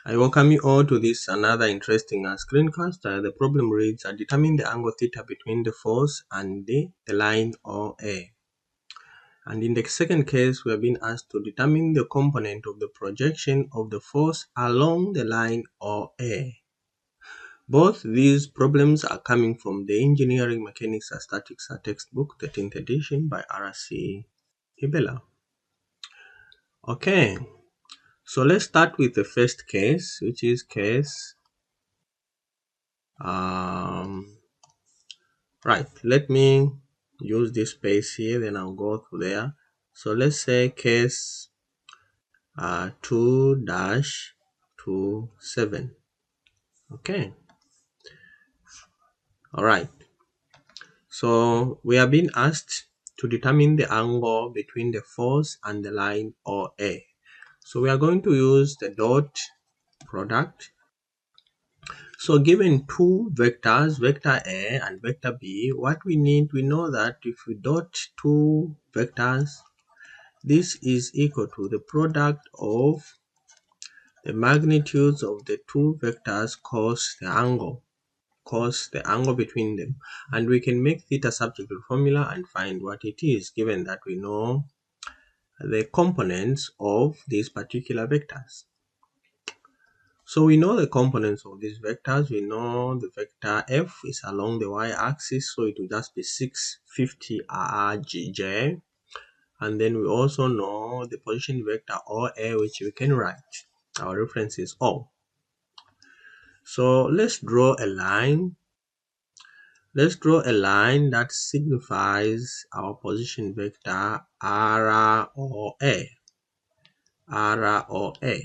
I welcome you all to this another interesting screencast. The problem reads, determine the angle theta between the force and the line OA. And in the second case, we have been asked to determine the component of the projection of the force along the line OA. Both these problems are coming from the Engineering Mechanics and Statics textbook, 13th edition by R.C. Hibbeler. Okay, so let's start with the first case, which is case right. Let me use this space here, then I'll go to there. So let's say case 2-27. Okay, all right. So we are being asked to determine the angle between the force and the line OA. So we are going to use the dot product. So given two vectors, vector A and vector B, what we know that if we dot two vectors, this is equal to the product of the magnitudes of the two vectors cos the angle between them. And we can make theta subject to the formula and find what it is, given that we know the components of these particular vectors. So we know the components of these vectors. We know the vector f is along the y-axis, so it will just be 650 rgj. And then we also know the position vector OA, which we can write. Our reference is O. So let's draw a line. Let's draw a line that signifies our position vector ROA. ROA.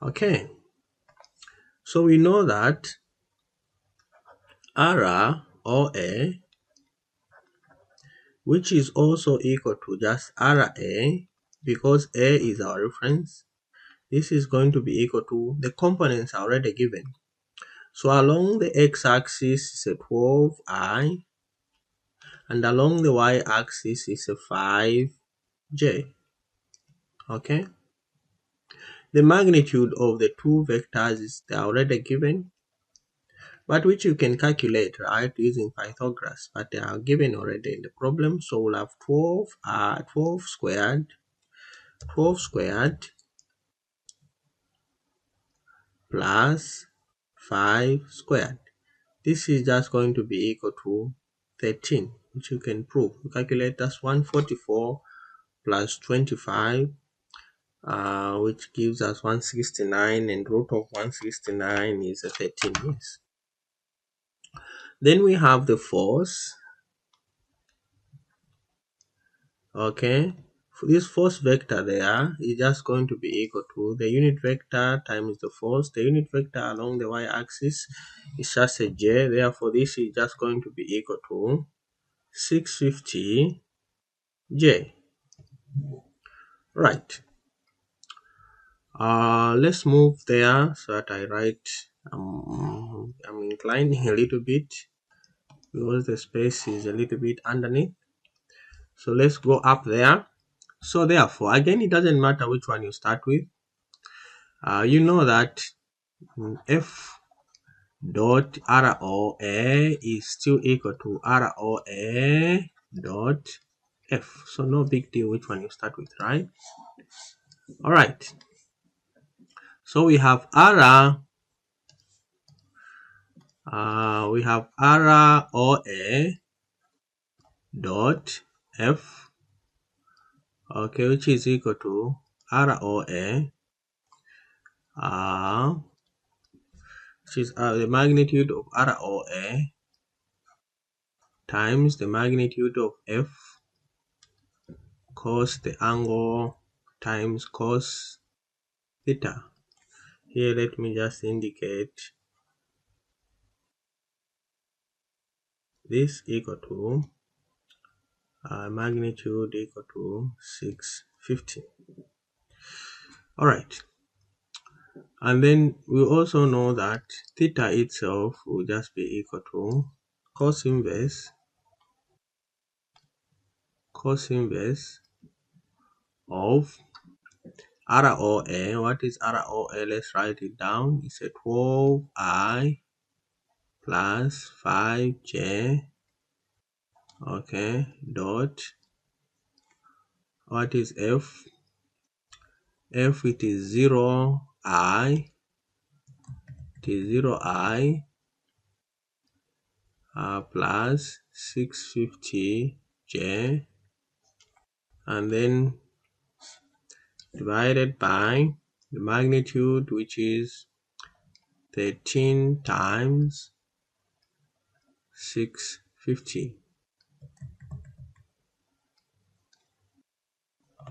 Okay. So we know that ROA, which is also equal to just RA, because A is our reference, this is going to be equal to the components already given. So along the x-axis is a 12i, and along the y-axis is a 5j. Okay. The magnitude of the two vectors is already given, but which you can calculate, right, using Pythagoras, but they are given already in the problem. So we'll have 12 squared plus 5 squared. This is just going to be equal to 13, which you can prove. You calculate that's 144 plus 25, which gives us 169, and root of 169 is a 13. Yes. Then we have the force. Okay, this force vector there is just going to be equal to the unit vector times the force. The unit vector along the y-axis is just a j, therefore this is just going to be equal to 650 j. Right. Let's move there so that I write. I'm inclining a little bit because the space is a little bit underneath. So let's go up there. So therefore, again, it doesn't matter which one you start with. You know that f dot ROA is still equal to ROA dot f. So no big deal which one you start with, right? All right. So we have ROA dot f, okay, which is equal to ROA, which is the magnitude of ROA times the magnitude of f cos the angle times cos theta. Here, let me just indicate this equal to magnitude equal to 650. All right. And then we also know that theta itself will just be equal to cos inverse of ROA. What is ROA? Let's write it down. It's a 12I plus 5J. Okay, dot. What is F? F, it is 0I. It is 0I plus 650J, and then divided by the magnitude, which is 13 times 650.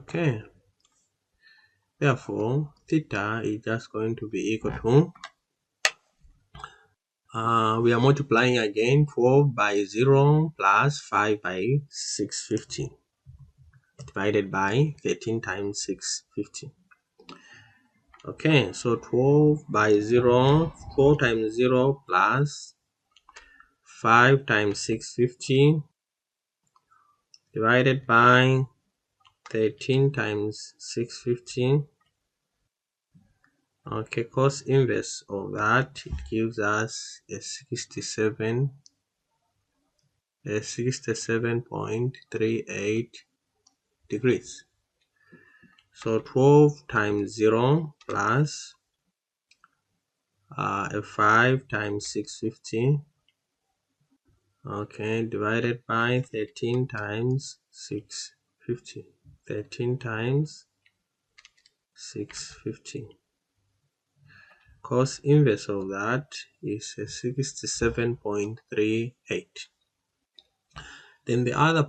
Okay, therefore theta is just going to be equal to we are multiplying again 12 by 0 plus 5 by 650 divided by 13 times 650. Okay, so 12 by 0, 12 times 0 plus 5 times 650 divided by 13 times 650. Okay, cos inverse of that, it gives us a 67.38 degrees. So 12 times 0 plus a 5 times 650, okay, divided by 13 times 650. 13 times 650. Cos inverse of that is a 67.38. Then the other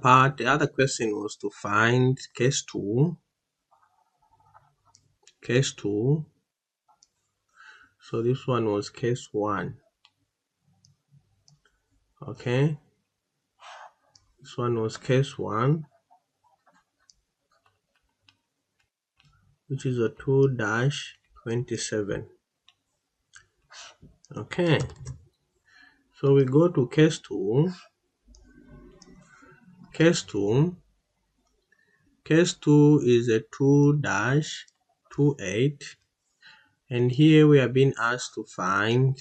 question was to find case 2. Case 2. So this one was case 1. Okay. This one was case 1, which is a 2-27. Okay. So we go to case 2. Case 2 is a 2-28, and here we are being asked to find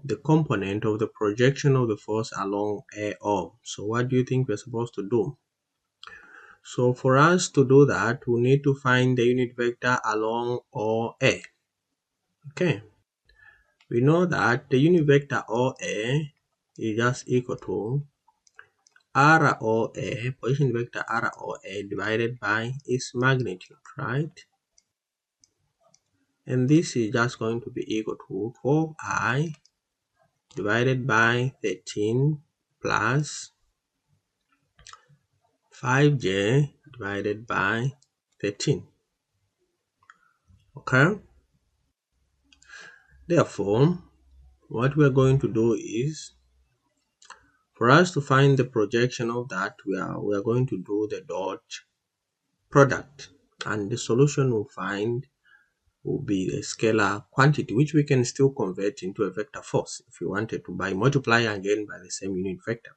the component of the projection of the force along AO. So what do you think we're supposed to do? So for us to do that, we need to find the unit vector along OA. Okay. We know that the unit vector OA is just equal to ROA, position vector ROA, divided by its magnitude, right? And this is just going to be equal to 12I divided by 13 plus 5J divided by 13. Okay? Therefore, what we are going to do is, for us to find the projection of that, we are going to do the dot product, and the solution we'll find will be a scalar quantity, which we can still convert into a vector force if we wanted to, by multiplying again by the same unit vector.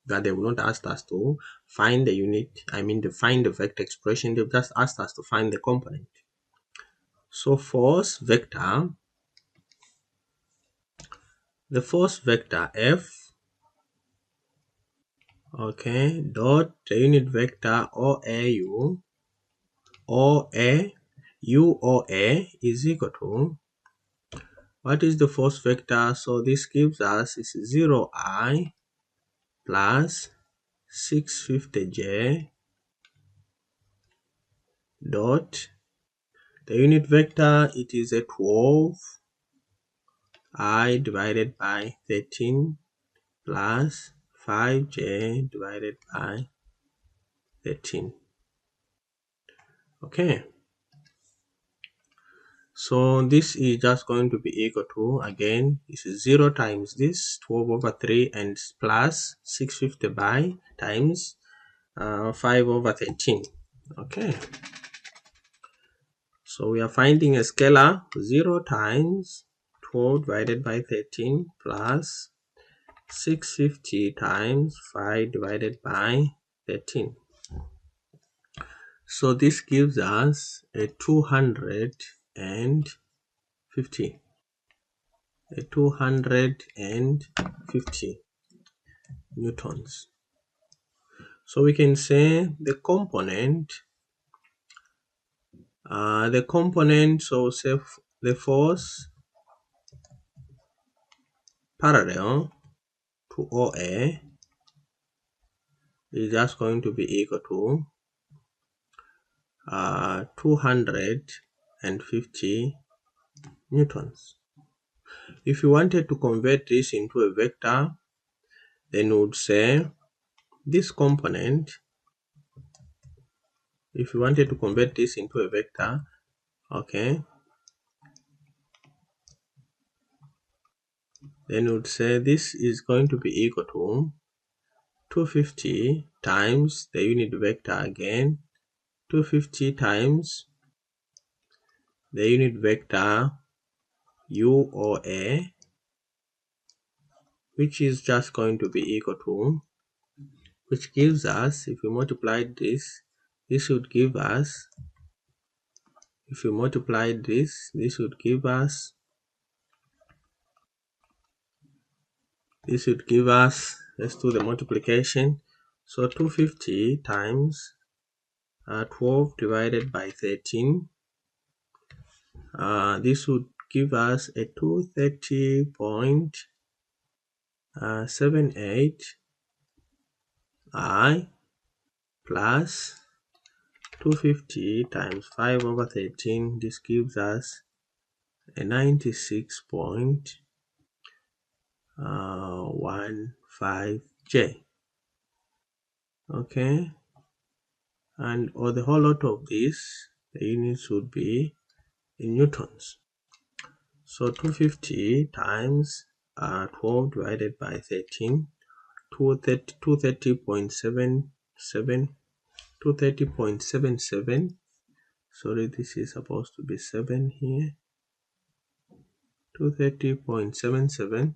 That they will not ask us to find the unit, find the vector expression, they've just asked us to find the component. So force vector, the force vector F, okay, dot the unit vector OAU, OA is equal to, what is the force vector? So this gives us is 0I plus 650J dot the unit vector, it is a 12I divided by 13 plus 5J divided by 13. Okay. So this is just going to be equal to, again, this is 0 times this, 12 over 3, and plus 650 by times 5 over 13. Okay. So we are finding a scalar 0 times 12 divided by 13 plus 650 times 5 divided by 13. So this gives us a 250. A 250 newtons. So we can say the component, so say the force parallel to OA is just going to be equal to 250 newtons. If you wanted to convert this into a vector, then we would say this component, if you wanted to convert this into a vector, okay, then we would say this is going to be equal to 250 times the unit vector again, 250 times the unit vector u or a, which is just going to be equal to, which gives us, if we multiply this, this would give us, if we multiply this, this would give us, let's do the multiplication. So 250 times 12 divided by 13, this would give us a 230.78 I plus 250 times 5 over 13. This gives us a 96.15 J. Okay, and or the whole lot of this, the units would be in newtons. So 250 times 12 divided by 13, 230.77. Sorry, this is supposed to be 7 here. 230.77.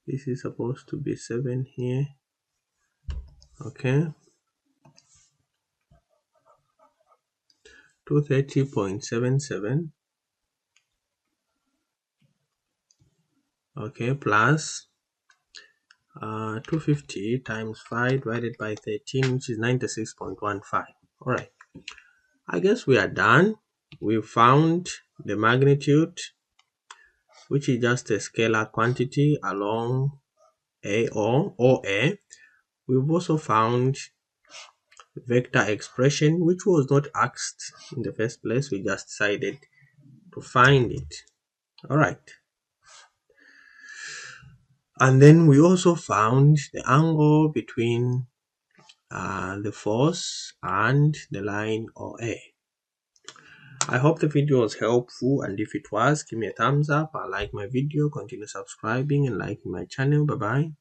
This is supposed to be 7 here. Okay. 230.77. Okay, plus 250 times 5 divided by 13, which is 96.15. All right. I guess we are done. We found the magnitude, which is just a scalar quantity along A or OA. We've also found vector expression, which was not asked in the first place. We just decided to find it. All right. And then we also found the angle between the force and the line OA. I hope the video was helpful, and if it was, give me a thumbs up. Like my video, continue subscribing and liking my channel. Bye bye,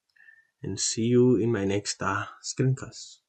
and see you in my next screencast.